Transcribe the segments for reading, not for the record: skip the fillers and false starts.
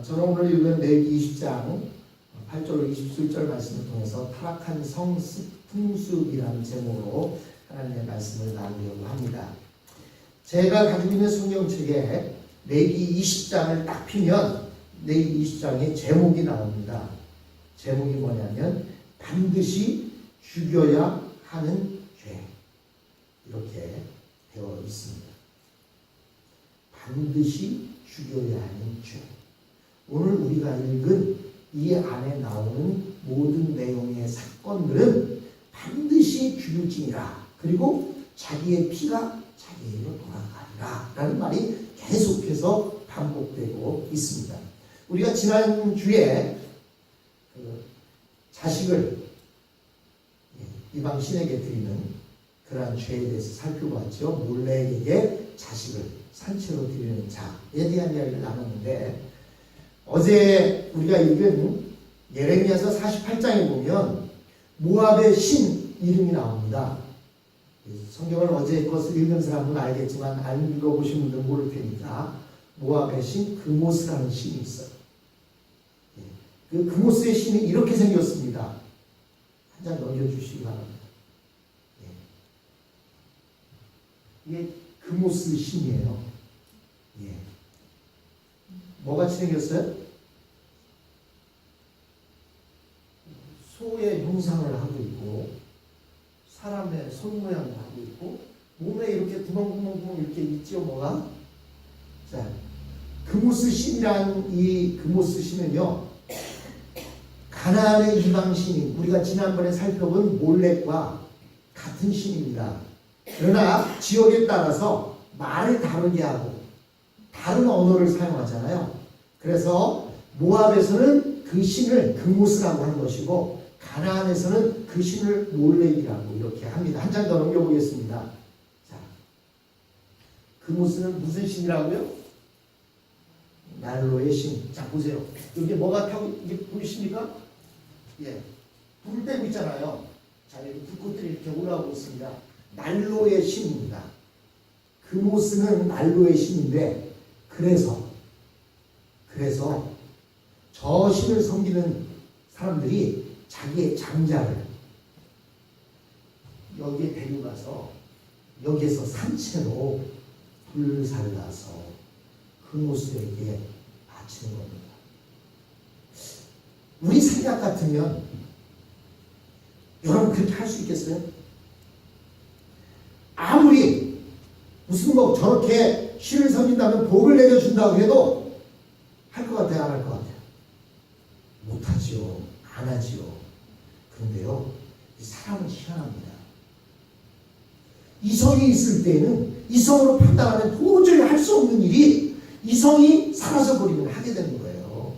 저는 오늘 읽은 레위기 20장 8절로 27절 말씀을 통해서 타락한 성풍습이라는 제목으로 하나님의 말씀을 나누려고 합니다. 제가 가지고 있는 성경책에 레위기 20장을 딱 피면 레위기 20장의 제목이 나옵니다. 제목이 뭐냐면 반드시 죽여야 하는 죄, 이렇게 되어 있습니다. 반드시 죽여야 하는 죄. 오늘 우리가 읽은 이 안에 나오는 모든 내용의 사건들은 반드시 죽일지니라. 그리고 자기의 피가 자기에게로 돌아가리라 라는 말이 계속해서 반복되고 있습니다. 우리가 지난주에 자식을 이방 신에게 드리는 그러한 죄에 대해서 살펴봤죠. 몰렉에게 자식을 산채로 드리는 자에 대한 이야기를 나눴는데, 어제 우리가 읽은 예레미야서 48장에 보면 모압의 신 이름이 나옵니다. 성경을 어제 것을 읽은 사람은 알겠지만 안 읽어보신 분들은 모를 테니까 모압의 신 그모스라는 신이 있어요. 그 그모스의 신이 이렇게 생겼습니다. 한 장 넘겨주시기 바랍니다. 이게 그모스 신이에요. 뭐같이 생겼어요? 소의 형상을 하고 있고 사람의 손 모양을 하고 있고 몸에 이렇게 구멍 이렇게 있죠. 뭐가? 자, 그모스 신이란 이 그모스 신은요, 가나안의 이방 신인, 우리가 지난번에 살펴본 몰렉과 같은 신입니다. 그러나 지역에 따라서 말을 다르게 하고 다른 언어를 사용하잖아요. 그래서 모압에서는 그 신을 그모스라고 하는 것이고 가나안에서는 그 신을 몰렉이라고 이렇게 합니다. 한 장 더 넘겨보겠습니다. 자, 그모스는 무슨 신이라고요? 난로의 신. 자, 보세요. 여기 뭐가 타고 이게 보이십니까? 불을 떼고 있잖아요. 자, 여기 불꽃들이 이렇게 올라오고 있습니다. 난로의 신입니다. 그모스는 난로의 신인데, 그래서 저 신을 섬기는 사람들이 자기의 장자를 여기에 데려가서 여기에서 산채로 불살을 나서 그모스에게 바치는 겁니다. 우리 생각 같으면 여러분 그렇게 할 수 있겠어요? 아무리 무슨 뭐 저렇게 신을 섬긴다면 복을 내려준다고 해도 할 것 같아요? 안 할 것 같아요? 못하지요. 안 하지요. 그런데요, 이 사람은 희한합니다. 이성이 있을 때는 이성으로 판단하면 도저히 할 수 없는 일이 이성이 사라져버리면 하게 되는 거예요.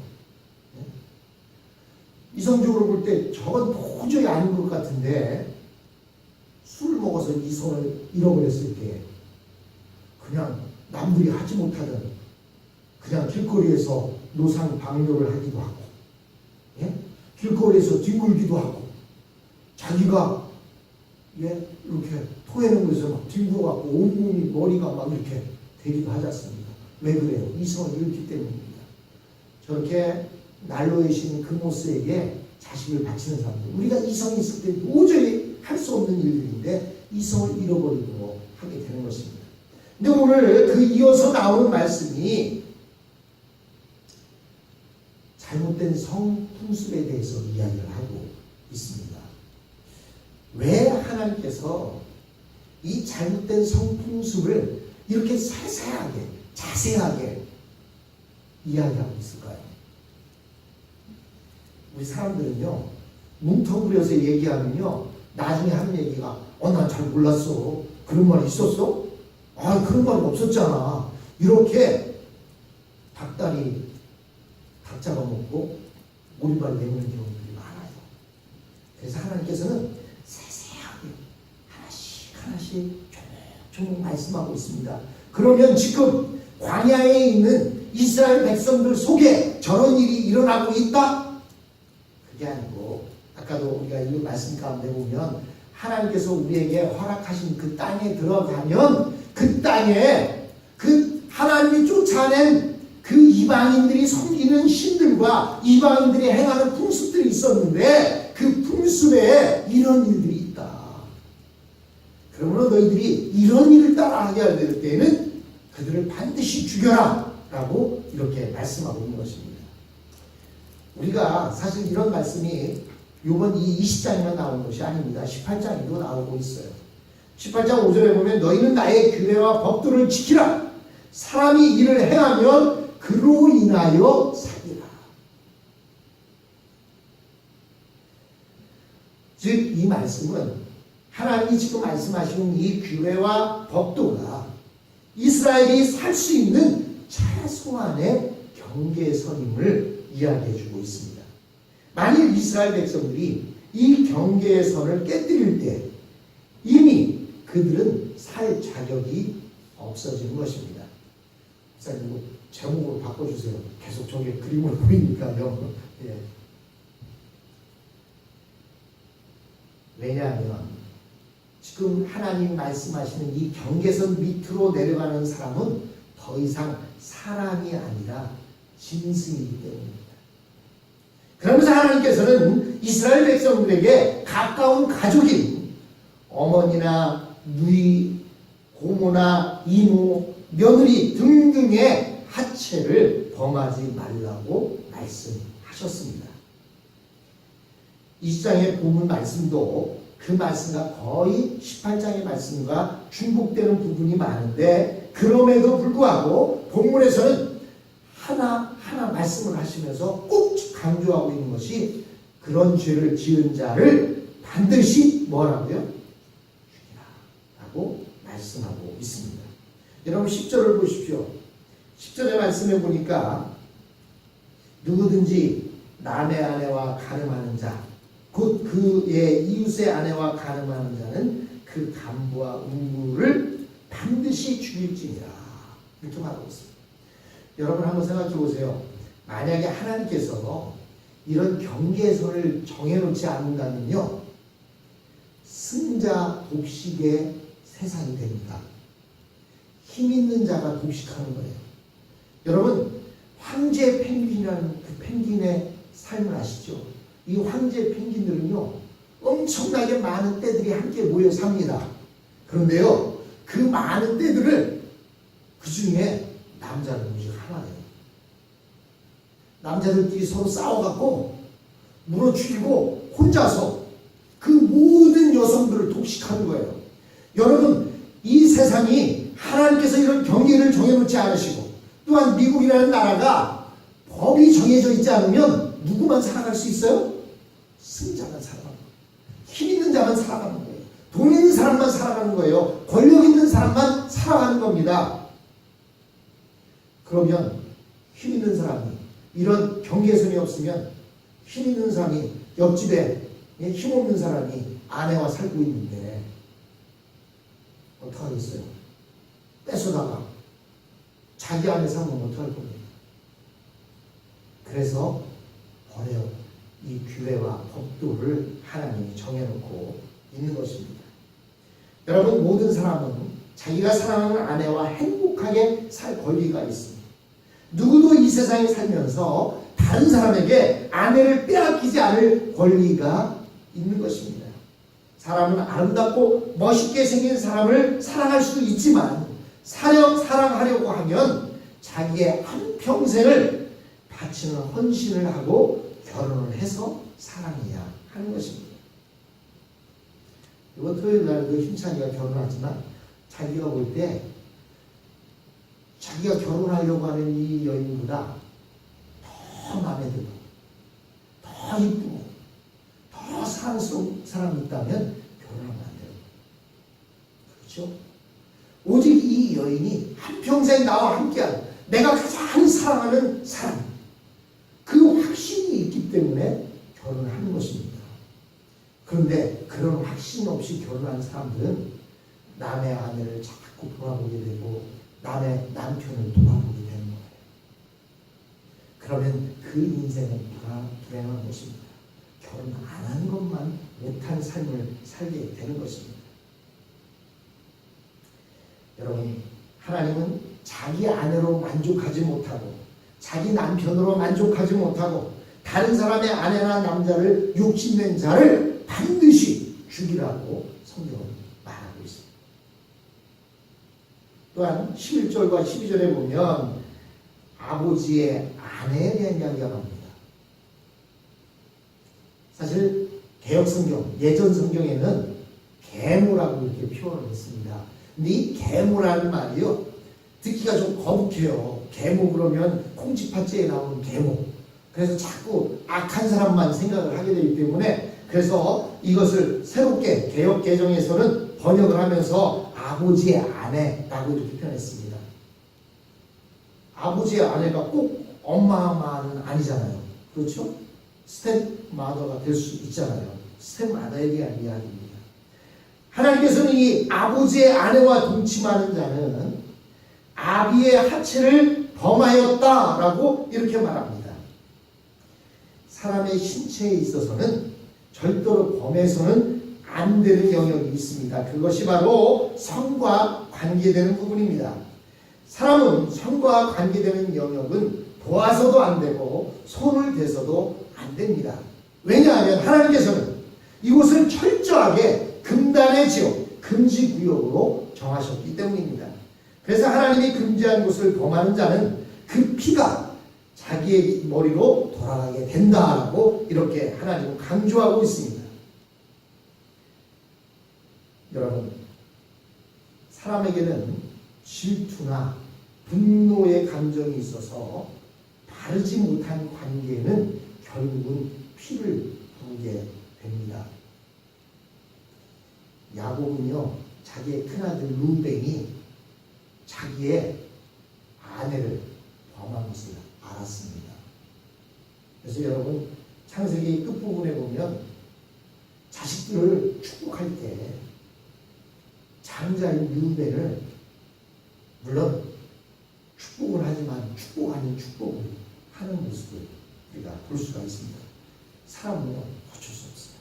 이성적으로 볼 때 저건 도저히 아닌 것 같은데 술을 먹어서 이성을 잃어버렸을 때 그냥 남들이 하지 못하던 그냥 길거리에서 노상 방뇨를 하기도 하고, 길거리에서 뒹굴기도 하고, 자기가 이렇게 토해는 곳에서 막 뒹굴어갖고 온몸이 머리가 막 이렇게 되기도 하지 않습니까? 왜 그래요? 이성을 잃기 때문입니다. 저렇게 난로의 신 그모스에게 자식을 바치는 사람들, 우리가 이성이 있을 때 도저히 할 수 없는 일들인데 이성을 잃어버리고 하게 되는 것입니다. 근데 오늘 그 이어서 나오는 말씀이 잘못된 성풍습에 대해서 이야기를 하고 있습니다. 왜 하나님께서 이 잘못된 성풍습을 이렇게 세세하게, 자세하게 이야기하고 있을까요? 우리 사람들은요, 뭉텅그려서 얘기하면요, 나중에 하는 얘기가 난 잘 몰랐어. 그런 말이 있었어? 그런 말이 없었잖아. 이렇게 닭 잡아먹고 오리발 내는 경우들이 많아요. 그래서 하나님께서는 세세하게 하나씩 조금 말씀하고 있습니다. 그러면 지금 광야에 있는 이스라엘 백성들 속에 저런 일이 일어나고 있다? 그게 아니고, 아까도 우리가 이 말씀 가운데 보면 하나님께서 우리에게 허락하신 그 땅에 들어가면 그 땅에 그 하나님이 쫓아낸 그 그 이방인들이 섬기는 신들과 이방인들이 행하는 풍습들이 있었는데 그 풍습에 이런 일들이 있다. 그러므로 너희들이 이런 일을 따라하게 할 때에는 그들을 반드시 죽여라 라고 이렇게 말씀하고 있는 것입니다. 우리가 사실 이런 말씀이 이번 이 20장에만 나온 것이 아닙니다. 18장에도 나오고 있어요. 18장 5절에 보면 너희는 나의 규례와 법도를 지키라. 사람이 이를 행하면 그로 인하여 살리라. 즉 이 말씀은 하나님이 지금 말씀하시는 이 규례와 법도가 이스라엘이 살 수 있는 최소한의 경계선임을 이야기해 주고 있습니다. 만일 이스라엘 백성들이 이 경계선을 깨뜨릴 때 이미 그들은 살 자격이 없어지는 것입니다. 목사님, 제목으로 바꿔주세요. 계속 저게 그림으로 보이니까요. 예. 왜냐하면 지금 하나님 말씀하시는 이 경계선 밑으로 내려가는 사람은 더 이상 사람이 아니라 짐승이기 때문입니다. 그러면서 하나님께서는 이스라엘 백성들에게 가까운 가족인 어머니나 누이, 고모나 이모, 며느리 등등의 하체를 범하지 말라고 말씀하셨습니다. 20장의 본문 말씀도 그 말씀과 거의 18장의 말씀과 중복되는 부분이 많은데 그럼에도 불구하고 본문에서는 하나하나 말씀을 하시면서 꼭 강조하고 있는 것이 그런 죄를 지은 자를 반드시 뭐라고요? 죽이라 라고 말씀하고 있습니다. 여러분 10절을 보십시오. 10절의 말씀에 보니까 누구든지 남의 아내와 간음하는 자 곧 그의 이웃의 아내와 간음하는 자는 그 간부와 음부를 반드시 죽일지니라 이렇게 말하고 있습니다. 여러분 한번 생각해 보세요. 만약에 하나님께서 이런 경계선을 정해놓지 않는다면요 승자 독식의 세상이 됩니다. 힘 있는 자가 독식하는 거예요. 여러분 황제 펭귄이라는 그 펭귄의 삶을 아시죠? 이 황제 펭귄들은요 엄청나게 많은 떼들이 함께 모여 삽니다. 그런데요 그 많은 떼들을 그 중에 남자는 오직 하나예요. 남자들끼리 서로 싸워갖고 물어 죽이고 혼자서 그 모든 여성들을 독식하는 거예요. 여러분 이 세상이 하나님께서 이런 경계를 정해놓지 않으시고 또한 미국이라는 나라가 법이 정해져 있지 않으면 누구만 살아갈 수 있어요? 승자만 살아가는 거예요. 힘 있는 자만 살아가는 거예요. 돈 있는 사람만 살아가는 거예요. 권력 있는 사람만 살아가는 겁니다. 그러면 힘 있는 사람이 이런 경계선이 없으면 힘 있는 사람이 옆집에 힘 없는 사람이 아내와 살고 있는데 어떡하겠어요? 뺏어다가 자기 아내 살면 어떡할 겁니까? 그래서 버려 이 규례와 법도를 하나님이 정해놓고 있는 것입니다. 여러분 모든 사람은 자기가 사랑하는 아내와 행복하게 살 권리가 있습니다. 누구도 이 세상에 살면서 다른 사람에게 아내를 빼앗기지 않을 권리가 있는 것입니다. 사람은 아름답고 멋있게 생긴 사람을 사랑할 수도 있지만 사랑하려고 하면 자기의 한평생을 바치는 헌신을 하고 결혼을 해서 사랑해야 하는 것입니다. 이번 토요일 날도 힘찬이가 결혼하지만 자기가 볼 때 자기가 결혼하려고 하는 이 여인보다 더 마음에 들고 더 이쁘고 더 사랑스러운 사람이 있다면 결혼하면 안 돼요. 그렇죠? 오직 이 여인이 한평생 나와 함께한 내가 가장 사랑하는 사람 그 확신이 있기 때문에 결혼을 하는 것입니다. 그런데 그런 확신 없이 결혼한 사람들은 남의 아내를 자꾸 돌아보게 되고 남의 남편을 돌아보게 되는 거예요. 그러면 그 인생은 불행한 것입니다. 결혼 안 한 것만 못한 삶을 살게 되는 것입니다. 여러분, 하나님은 자기 아내로 만족하지 못하고 자기 남편으로 만족하지 못하고 다른 사람의 아내나 남자를 욕심낸 자를 반드시 죽이라고 성경은 말하고 있습니다. 또한 11절과 12절에 보면 아버지의 아내에 대한 이야기가 나옵니다. 사실 개혁성경, 예전 성경에는 계모라고 이렇게 표현을 했습니다. 근데 이 계모라는 말이요, 듣기가 좀 거북해요. 계모 그러면 콩쥐팥쥐에 나오는 계모. 그래서 자꾸 악한 사람만 생각을 하게 되기 때문에, 그래서 이것을 새롭게 개혁 개정에서는 번역을 하면서 아버지의 아내라고 이렇게 표현했습니다. 아버지의 아내가 꼭 엄마만은 아니잖아요. 그렇죠? 스텝마더가 될 수 있잖아요. 스텝마더에 대한 이야기입니다. 하나님께서는 이 아버지의 아내와 동침하는 자는 아비의 하체를 범하였다라고 이렇게 말합니다. 사람의 신체에 있어서는 절대로 범해서는 안 되는 영역이 있습니다. 그것이 바로 성과 관계되는 부분입니다. 사람은 성과 관계되는 영역은 보아서도 안 되고 손을 대서도 안 됩니다. 왜냐하면 하나님께서는 이곳을 철저하게 금단의 지역, 금지구역으로 정하셨기 때문입니다. 그래서 하나님이 금지한 곳을 범하는 자는 그 피가 자기의 머리로 돌아가게 된다라고 이렇게 하나님은 강조하고 있습니다. 여러분, 사람에게는 질투나 분노의 감정이 있어서 바르지 못한 관계는 결국은 피를 부게 됩니다. 야곱은요, 자기의 큰아들 루벤이 자기의 아내를 범한 것을 알았습니다. 그래서 여러분, 창세기 끝부분에 보면 자식들을 축복할 때 장자인 루벤을 물론 축복을 하지만 축복 아닌 축복을 하는 모습을 우리가 볼 수가 있습니다. 사람은 어쩔 수 없어요.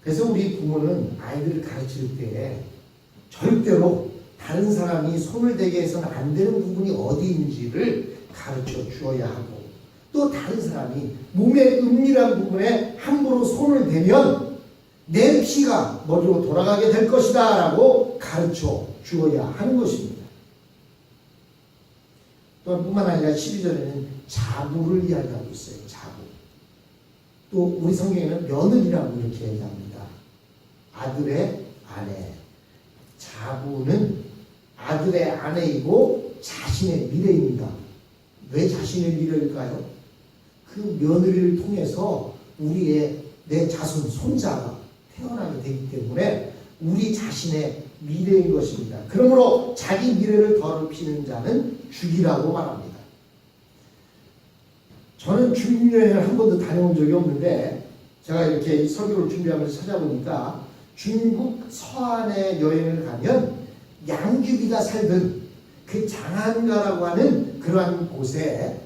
그래서 우리 부모는 아이들을 가르칠 때 절대로 다른 사람이 손을 대게 해서는 안 되는 부분이 어디인지를 가르쳐 주어야 하고, 또 다른 사람이 몸의 은밀한 부분에 함부로 손을 대면 내 피가 머리로 돌아가게 될 것이다 라고 가르쳐 주어야 하는 것입니다. 또한 뿐만 아니라 12절에는 자부를 이야기하고 있어요. 자부. 또 우리 성경에는 며느리라고 이렇게 얘기합니다. 아들의 아내. 자부는 아들의 아내이고 자신의 미래입니다. 왜 자신의 미래일까요? 그 며느리를 통해서 내 자손, 손자가 태어나게 되기 때문에 우리 자신의 미래인 것입니다. 그러므로 자기 미래를 더럽히는 자는 죽이라고 말합니다. 저는 중국 여행을 한 번도 다녀온 적이 없는데, 제가 이렇게 설교를 준비하면서 찾아보니까 중국 서안에 여행을 가면 양귀비가 살던 그 장안가라고 하는 그러한 곳에,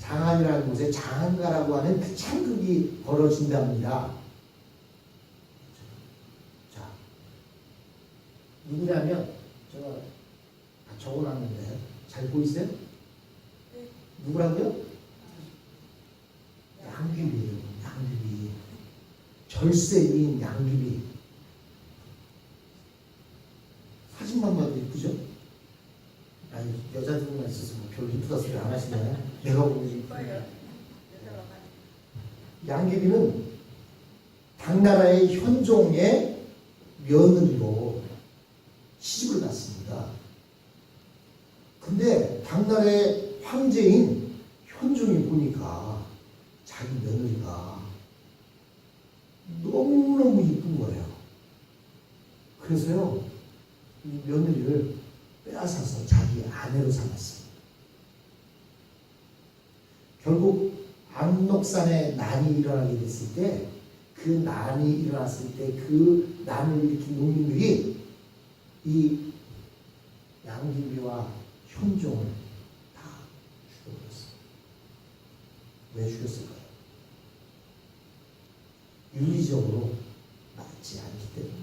장안이라는 곳에 장안가라고 하는 그 창극이 벌어진답니다. 자, 누구냐면 제가 적어놨는데 잘 보이세요? 네. 누구라고요? 양귀비예요. 양귀비. 절세인 양귀비. 사진만 봐도 이쁘죠? 아니, 여자들만 있어서 뭐 별로 이쁘다 소리 안 하시네. 내가 보기 이쁘다. 양귀비는 당나라의 현종의 며느리로 시집을 갔습니다. 근데 당나라의 황제인 현종이 보니까 자기 며느리가 너무너무 이쁜 거예요. 그래서요, 이 며느리를 빼앗아서 자기 아내로 삼았어요. 결국 압록산에 난이 일어나게 됐을 때, 그 난이 일어났을 때 그 난을 일으킨 농민들이 이 양귀비와 현종을 다 죽여버렸어요. 왜 죽였을까요? 윤리적으로 맞지 않기 때문에.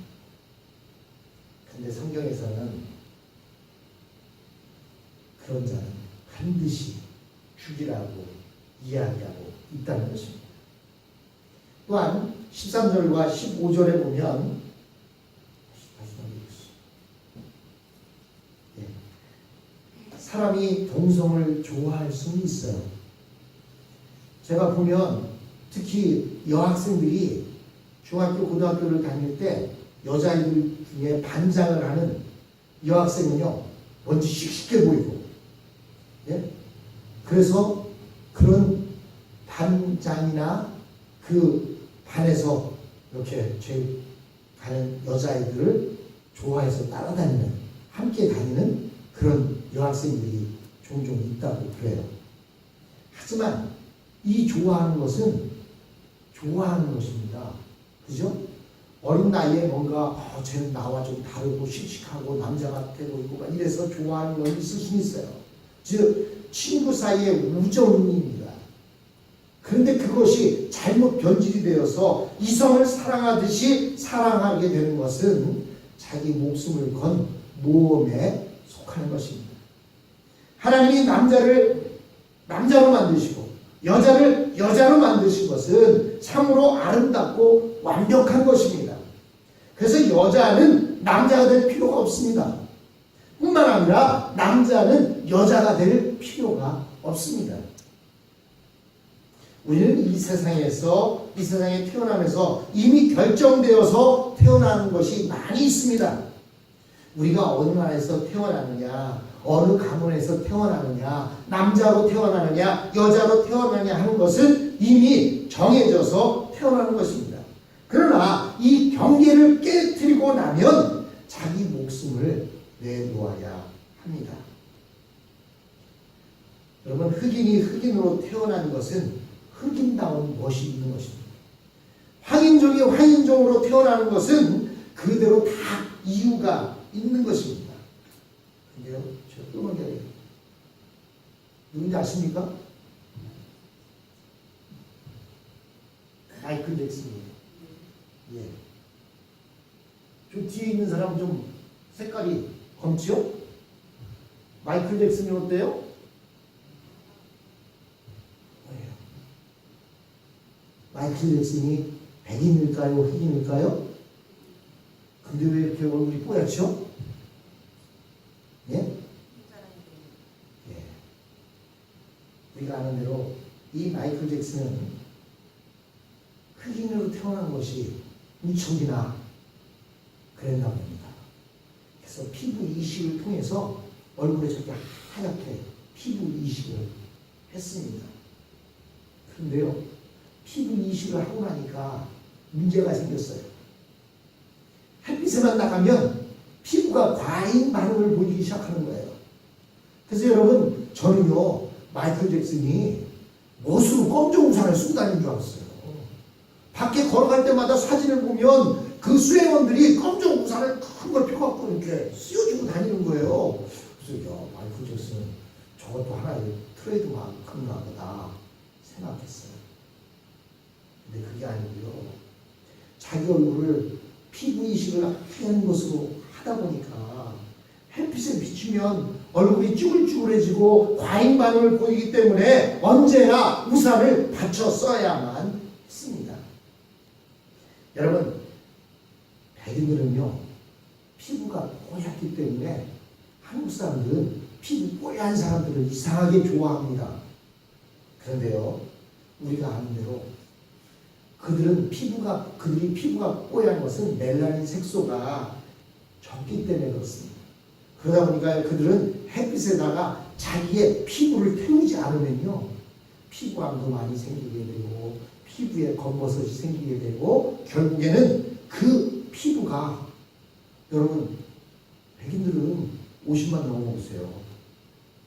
근데 성경에서는 그런 자는 반드시 죽이라고 이야기하고 있다는 것입니다. 또한 13절과 15절에 보면 사람이 동성을 좋아할 수는 있어요. 제가 보면 특히 여학생들이 중학교, 고등학교를 다닐 때 여자아이들 중에 반장을 하는 여학생은요, 먼저 씩씩해 보이고, 예? 그래서 그런 반장이나 그 반에서 이렇게 제일 가는 여자아이들을 좋아해서 따라다니는, 함께 다니는 그런 여학생들이 종종 있다고 그래요. 하지만 이 좋아하는 것은 좋아하는 것입니다. 그죠? 어린 나이에 뭔가 쟤는 나와 좀 다르고 씩씩하고 남자 같아 보이고 막 이래서 좋아하는 건 있을 수 있어요. 즉 친구 사이의 우정입니다. 그런데 그것이 잘못 변질이 되어서 이성을 사랑하듯이 사랑하게 되는 것은 자기 목숨을 건 모험에 속하는 것입니다. 하나님이 남자를 남자로 만드시고 여자를 여자로 만드신 것은 참으로 아름답고 완벽한 것입니다. 그래서 여자는 남자가 될 필요가 없습니다. 뿐만 아니라 남자는 여자가 될 필요가 없습니다. 우리는 이 세상에 태어나면서 이미 결정되어서 태어나는 것이 많이 있습니다. 우리가 어느 나라에서 태어나느냐, 어느 가문에서 태어나느냐, 남자로 태어나느냐, 여자로 태어나느냐 하는 것은 이미 정해져서 태어나는 것입니다. 그러나 이 경계를 깨뜨리고 나면 자기 목숨을 내놓아야 합니다. 여러분, 흑인이 흑인으로 태어난 것은 흑인다운 멋이 있는 것입니다. 황인종이 황인종으로 태어나는 것은 그대로 다 이유가 있는 것입니다. 근데요, 저 음악이 누군지 아십니까? 마이클 잭슨입니다. 예. 좀 뒤에 있는 사람 좀 색깔이 검지요? 마이클 잭슨이 어때요? 뭐예요? 마이클 잭슨이 백인일까요? 흑인일까요? 근데 왜 이렇게 얼굴이 뽀얗죠? 예? 예. 우리가 아는 대로 이 마이클 잭슨은 흑인으로 태어난 것이 무척이나 그랬나 봅니다. 그래서 피부 이식을 통해서 얼굴에 저렇게 하얗게 피부 이식을 했습니다. 그런데요, 피부 이식을 하고 나니까 문제가 생겼어요. 햇빛에만 나가면 피부가 과잉 반응을 보이기 시작하는 거예요. 그래서 여러분, 저는요, 마이클 잭슨이 멋으로 검정 우산을 쓰고 다니는 줄 알았어요. 밖에 걸어갈 때마다 사진을 보면 그 수행원들이 검정 우산을 큰 걸 펴갖고 이렇게 씌워주고 다니는 거예요. 그래서 야, 마이클 잭슨 저것도 하나의 트레이드마크인가 보다 생각했어요. 근데 그게 아니고요. 자기 얼굴을 피부 이식을 하는 것으로 하다 보니까 햇빛에 비추면 얼굴이 쭈글쭈글해지고 과잉 반응을 보이기 때문에 언제나 우산을 받쳐 써야만 했습니다. 여러분, 백인들은요, 피부가 뽀얗기 때문에 한국 사람들은 피부 뽀얀 사람들을 이상하게 좋아합니다. 그런데요, 우리가 아는 대로 그들이 피부가 뽀얀 것은 멜라닌 색소가 적기 때문에 그렇습니다. 그러다 보니까 그들은 햇빛에다가 자기의 피부를 태우지 않으면요, 피부암도 많이 생기게 되고 피부에 검버섯이 생기게 되고 결국에는 그 피부가, 여러분, 백인들은 50만 넘어보세요.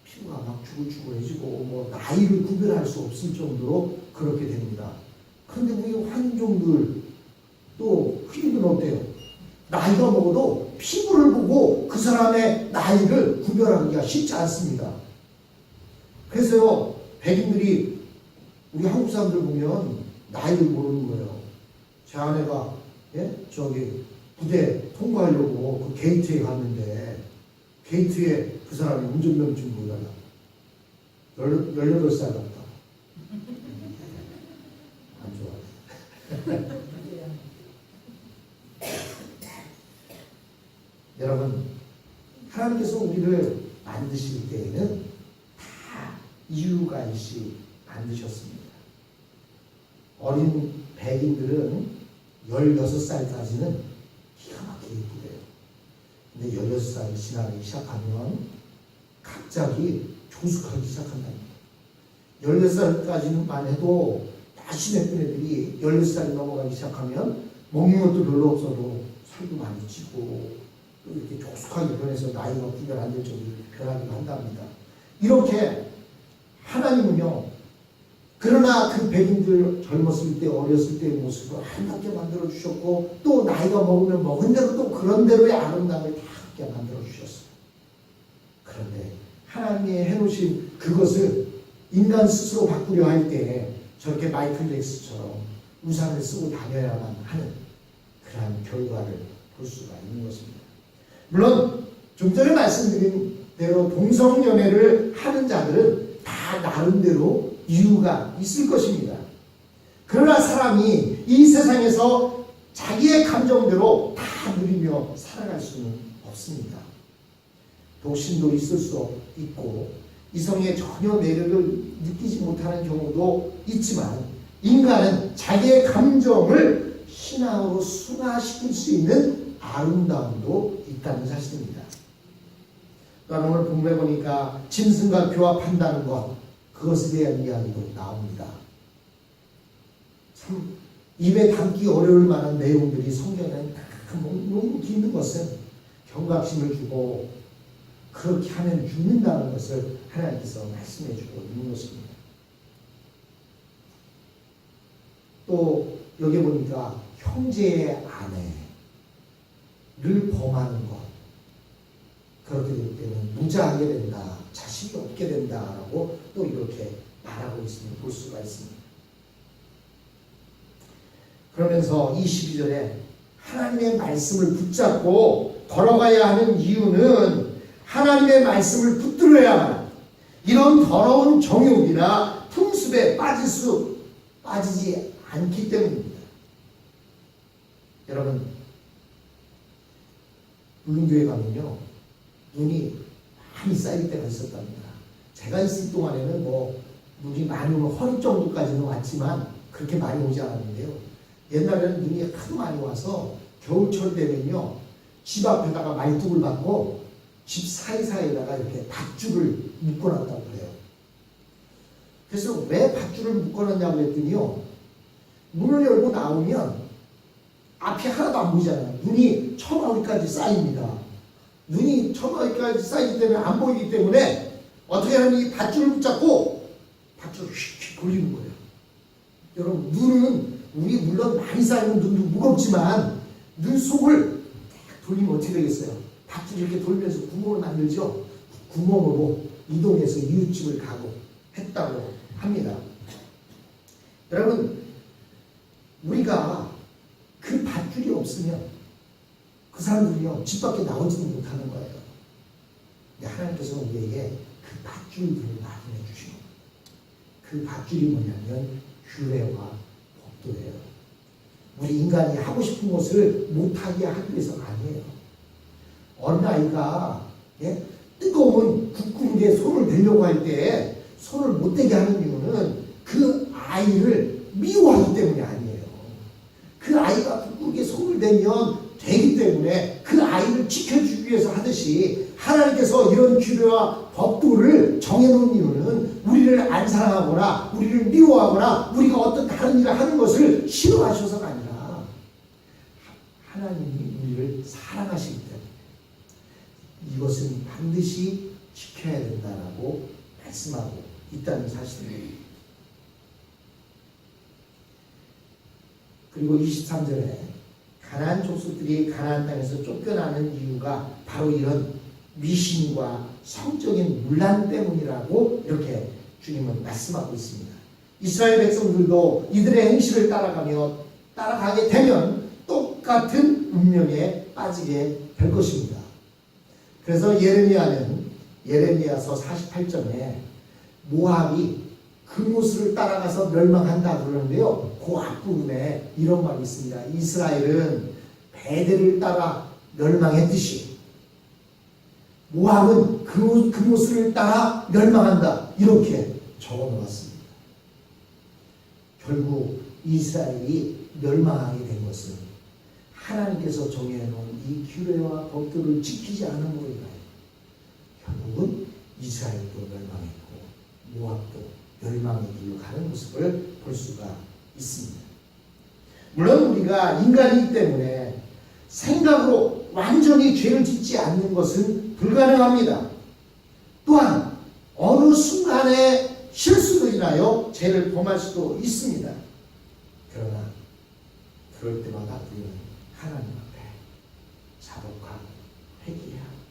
피부가 막 주글주글해지고 뭐 나이를 구별할 수 없을 정도로 그렇게 됩니다. 그런데 우리 환종들 또 흑인들은 어때요? 나이가 먹어도 피부를 보고 그 사람의 나이를 구별하기가 쉽지 않습니다. 그래서요, 백인들이 우리 한국 사람들 보면 나이를 모르는 거예요. 제 아내가 저기 부대 통과하려고 그 게이트에 갔는데 게이트에 그 사람이 운전면허증 보여달라. 18살 같다. 안 좋아. 여러분, 하나님께서 우리를 만드실 때에는 다 이유가 있이 만드셨습니다. 어린 백인들은 16살까지는 기가 막히게 이쁘대요. 근데 16살이 지나기 시작하면 갑자기 조숙하기 시작한답니다. 16살까지만 해도 다시 예쁜 애들이 16살이 넘어가기 시작하면 먹는 것도 별로 없어도 살도 많이 찌고 또 이렇게 조숙하게 변해서 나이가 구별 안 될 정도로 변하기도 한답니다. 이렇게 하나님은요, 그러나 그 백인들 젊었을 때 어렸을 때의 모습을 아름답게 만들어 주셨고 또 나이가 먹으면 먹은 대로 또 그런 대로의 아름다움을 다 함께 만들어 주셨어요. 그런데 하나님이 해놓으신 그것을 인간 스스로 바꾸려 할 때 저렇게 마이클 잭스처럼 우산을 쓰고 다녀야만 하는 그러한 결과를 볼 수가 있는 것입니다. 물론 좀 전에 말씀드린 대로 동성연애를 하는 자들은 다 나름대로 이유가 있을 것입니다. 그러나 사람이 이 세상에서 자기의 감정대로 다 누리며 살아갈 수는 없습니다. 독신도 있을 수 있고 이성에 전혀 매력을 느끼지 못하는 경우도 있지만 인간은 자기의 감정을 신앙으로 순화시킬 수 있는 아름다움도 있다는 사실입니다. 또한 오늘 본문에 보니까 짐승과 교합한다는 것, 그것에 대한 이야기도 나옵니다. 참 입에 담기 어려울 만한 내용들이 성경에는 너무 깊은 것은 경각심을 주고 그렇게 하면 죽는다는 것을 하나님께서 말씀해 주고 있는 것입니다. 또 여기 보니까 형제의 아내를 범하는 것, 그렇게 될 때는 무자하게 된다, 자식이 없게 된다라고 또 이렇게 말하고 있음을 볼 수가 있습니다. 그러면서 22절에 하나님의 말씀을 붙잡고 걸어가야 하는 이유는 하나님의 말씀을 붙들어야만 이런 더러운 정욕이나 풍습에 빠지지 않기 때문입니다. 여러분, 물론교회 가면요 눈이 많이 쌓일 때가 있었답니다. 제가 있을 동안에는 눈이 많이 오면 허리 정도까지는 왔지만 그렇게 많이 오지 않았는데요. 옛날에는 눈이 하도 많이 와서 겨울철 되면요 집 앞에다가 말뚝을 박고 집 사이사이에다가 이렇게 밧줄을 묶어놨다고 그래요. 그래서 왜 밧줄을 묶어놨냐고 했더니요, 문을 열고 나오면 앞이 하나도 안 보이잖아요. 눈이 처마위까지 쌓입니다. 눈이 처마위까지 쌓이기 때문에 안 보이기 때문에 어떻게 하면 이 밧줄을 붙잡고 밧줄을 휙휙 돌리는 거예요. 여러분, 눈은 우리 물론 많이 쌓이는 눈도 무겁지만 눈 속을 딱 돌리면 어떻게 되겠어요? 밧줄을 이렇게 돌면서 구멍을 만들죠. 구멍으로 이동해서 이웃집을 가고 했다고 합니다. 여러분, 우리가 그 밧줄이 없으면 그 사람들이요 집 밖에 나오지도 못하는 거예요. 하나님께서 우리에게 그 밧줄들을 마련해 주시고, 그 밧줄이 뭐냐면 규례와 법도예요. 우리 인간이 하고 싶은 것을 못하게 하기 위해서가 아니에요. 어린 아이가 뜨거운 국군에 손을 대려고 할 때 손을 못 대게 하는 이유는 그 아이를 미워하기 때문이 아니에요. 그 아이가 국군에 손을 대면 되기 때문에 그 아이를 지켜주기 위해서 하듯이 하나님께서 이런 규례와 법도를 정해놓은 이유는 우리를 안 사랑하거나 우리를 미워하거나 우리가 어떤 다른 일을 하는 것을 싫어하셔서가 아니라 하나님이 우리를 사랑하시기 때문에 이것은 반드시 지켜야 된다라고 말씀하고 있다는 사실입니다. 그리고 23절에 가나안 족속들이 가나안 땅에서 쫓겨나는 이유가 바로 이런 미신과 성적인 문란 때문이라고 이렇게 주님은 말씀하고 있습니다. 이스라엘 백성들도 이들의 행실을 따라가게 되면 똑같은 운명에 빠지게 될 것입니다. 그래서 예레미야는 예레미야서 48장에 모압이 그모스를 따라가서 멸망한다 그러는데요. 그 앞부분에 이런 말이 있습니다. 이스라엘은 베델을 따라 멸망했듯이 모압은 그모스를 따라 멸망한다. 이렇게 적어놓았습니다. 결국 이스라엘이 멸망하게 된 것은 하나님께서 정해놓은 이 규례와 법도를 지키지 않음으로 인하여 결국은 이스라엘도 멸망했고 모압도 멸망의 길로 가는 모습을 볼 수가 있습니다. 물론 우리가 인간이기 때문에 생각으로 완전히 죄를 짓지 않는 것은 불가능합니다. 또한 어느 순간에 실수로 인하여 죄를 범할 수도 있습니다. 그러나 그럴 때마다 우리는 하나님 앞에 자복하고 회개해야 합니다.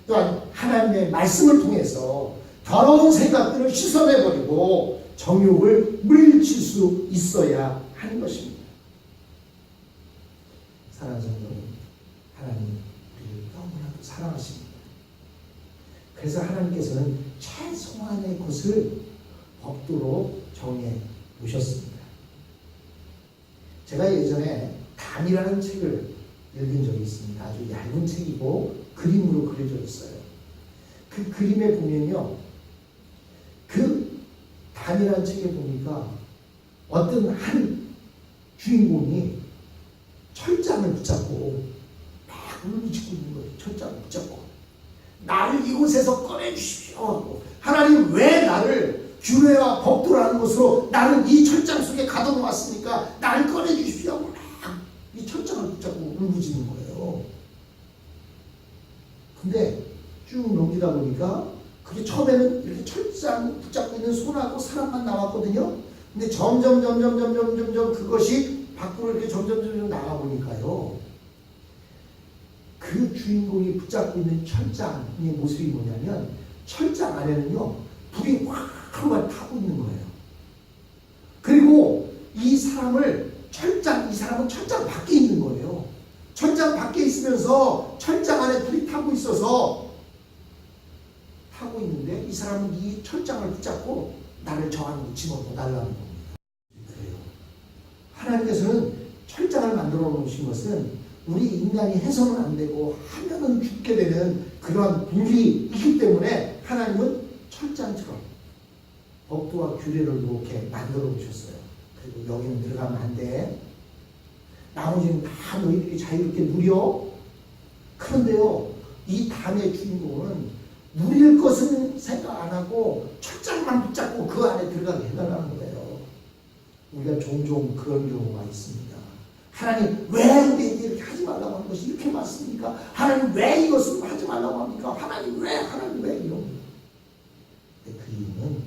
또한 하나님의 말씀을 통해서 더러운 생각들을 씻어내버리고 정욕을 물리칠 수 있어야 하는 것입니다. 사랑하는 성도 여러분, 하나님 우리를 너무나도 사랑하십니다. 그래서 하나님께서는 최소한의 것을 법도로 정해 놓으셨습니다. 제가 예전에 담이라는 책을 읽은 적이 있습니다. 아주 얇은 책이고 그림으로 그려져 있어요. 그 그림에 보면요, 그 담이라는 책에 보니까 어떤 한 주인공이 철장을 붙잡고 막 울부짖고 있는 거예요. 철장을 붙잡고 나를 이곳에서 꺼내주십시오 하고, 하나님 왜 나를 규례와 법도라는 것으로 나는 이 철장 속에 가둬놓았으니까 나를 꺼내주십시오 하고 막 이 철장을 붙잡고 울부짖는 거예요. 근데 쭉 넘기다 보니까 그게 처음에는 이렇게 철장 붙잡고 있는 손하고 사람만 나왔거든요. 근데 점점 그것이 밖으로 이렇게 점점 나가 보니까요, 그 주인공이 붙잡고 있는 철장의 모습이 뭐냐면 철장 안에는요 불이 확 타고 있는 거예요. 그리고 이 사람은 철장 밖에 있는 거예요. 철장 밖에 있으면서 철장 안에 불이 타고 있어서 타고 있는데 이 사람은 이 철장을 붙잡고 나를 저 안으로 집어넣어 달라는 겁니다. 그래요. 하나님께서는 철장을 만들어 놓으신 것은 우리 인간이 해서는 안 되고 하면은 죽게 되는 그러한 불이 있기 때문에 하나님은 철장처럼 법도와 규례를 이렇게 만들어 놓으셨어요. 그리고 여기는 들어가면 안 돼. 나머지는 다 너희들이 자유롭게 누려. 그런데요, 이 담의 주인공은 누릴 것은 생각 안 하고 철장만 붙잡고 그 안에 들어가게 해달라는 거예요. 우리가 종종 그런 경우가 있습니다. 하나님 왜 우리에게 이렇게 하지 말라고 하는 것이 이렇게 많습니까? 하나님 왜 이것을 하지 말라고 합니까? 하나님 왜 이런 거예요? 그 이유는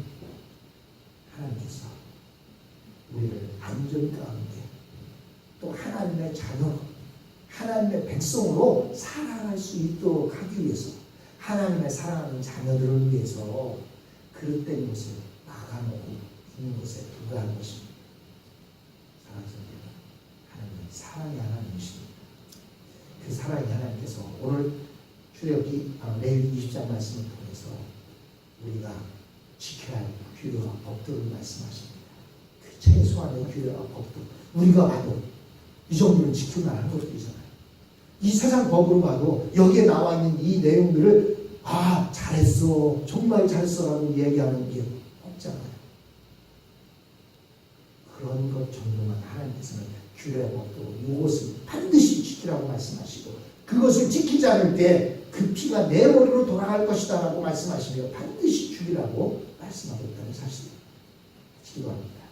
하나님께서 우리를 안전 가운데 또 하나님의 자녀로, 하나님의 백성으로 살아갈 수 있도록 하기 위해서, 하나님의 사랑하는 자녀들을 위해서 그릇된 것을 막아놓고 있는 것에 불과한 것입니다. 하나님은 사랑의 하나님이십니다. 그 사랑의 하나님께서 오늘 출애굽기 레위기 20장 말씀을 통해서 우리가 지켜야 할 규례와 법도를 말씀하십니다. 그 최소한의 규례와 법도, 우리가 봐도 이 정도는 지키면 할 것들이잖아요. 이 세상 법으로 봐도 여기에 나와 있는 이 내용들을 잘했어, 정말 잘했어라고 얘기하는 게 없잖아요. 그런 것 정도만 하나님께서는 규례와 법도 이것을 반드시 지키라고 말씀하시고, 그것을 지키지 않을 때 그 피가 내 머리로 돌아갈 것이다 라고 말씀하시며 반드시 죽이라고 말씀하고 있다는 사실입니다. 기도합니다.